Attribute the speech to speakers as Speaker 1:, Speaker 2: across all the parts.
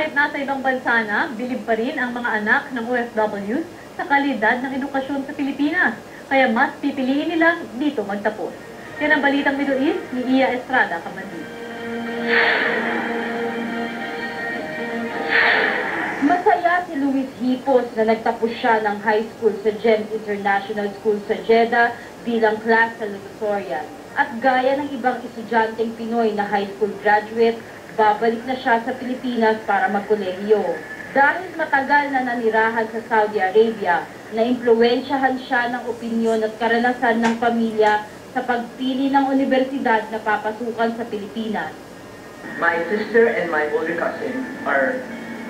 Speaker 1: Kahit nasa ibang bansa na, bilib pa rin ang mga anak ng OFWs sa kalidad ng edukasyon sa Pilipinas. Kaya mas pipiliin nilang dito magtapos. Yan ang Balitang Middle East ni Iya Estrada Kamandi. Masaya si Luis Hipos na nagtapos siya ng high school sa GEM International School sa Jeddah bilang class salutatorian. At gaya ng ibang estudyanteng Pinoy na high school graduate, babalik na siya sa Pilipinas para magkolehiyo. Dahil matagal na nanirahan sa Saudi Arabia, naimpluwensyahan siya ng opinyon at karanasan ng pamilya sa pagpili ng universidad na papasukan sa Pilipinas.
Speaker 2: My sister and my older cousin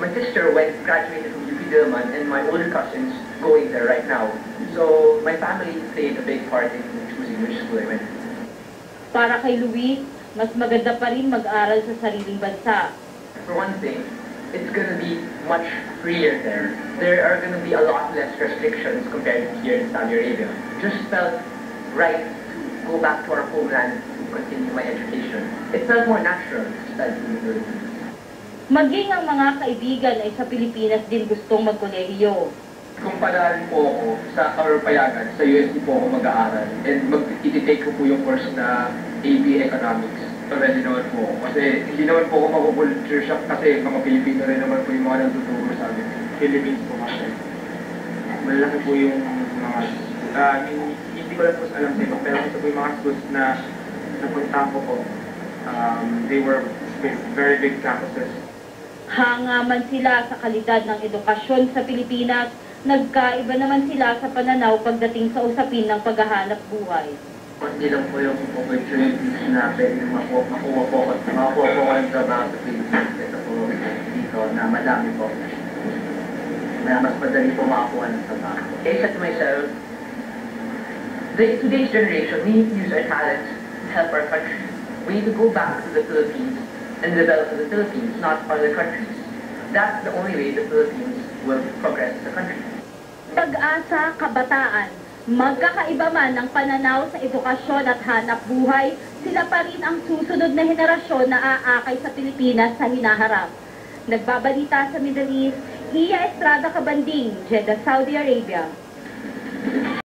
Speaker 2: my sister graduated from UP Diliman and my older cousin's going there right now. So my family played a big part in choosing which school I went to.
Speaker 1: Para kay Luis, mas maganda pa rin mag-aral sa sariling bansa.
Speaker 2: For one thing, it's going to be much freer there. There are going to be a lot less restrictions compared to here in Saudi Arabia. Just felt right to go back to our homeland to continue my education. It felt more natural to study in the Philippines.
Speaker 1: Maging ang mga kaibigan ay sa Pilipinas din gustong magkolehiyo.
Speaker 2: Kung padaan po ako sa payagan, sa USD po ako mag-aaral and mag-i-take ko po yung course na AB Economics. Ready naman po ako kasi hindi naman po ako mag-culture shock kasi mga Pilipino rin naman po yung mga nagtuturo sa amin. Philippines po kasi. Malaki po yung mga hindi ko lang po alam sa iba, pero ito po yung mga schools na napunta ko po. They were very big campuses.
Speaker 1: Hanga man sila sa kalidad ng edukasyon sa Pilipinas, nagkaiba naman sila sa pananaw pagdating sa usapin ng paghahanap buhay.
Speaker 2: Hindi lang po yung opportunities na pwede makuha po ng trabaho sa Pilipinas. Ito po dito na madami po. Mas madali po makakuha ng trabaho. I said to myself, today's generation, we need to use our talents to help our country. We need to go back to the Philippines and develop the Philippines, not other countries. That's the only way the Philippines will progress as a country.
Speaker 1: Pag-asa, kabataan, magkakaiba man ng pananaw sa edukasyon at hanap buhay, sila pa rin ang susunod na henerasyon na aakay sa Pilipinas sa hinaharap. Nagbabalita sa Middle East, Iya Estrada Kabanding, Jeddah, Saudi Arabia.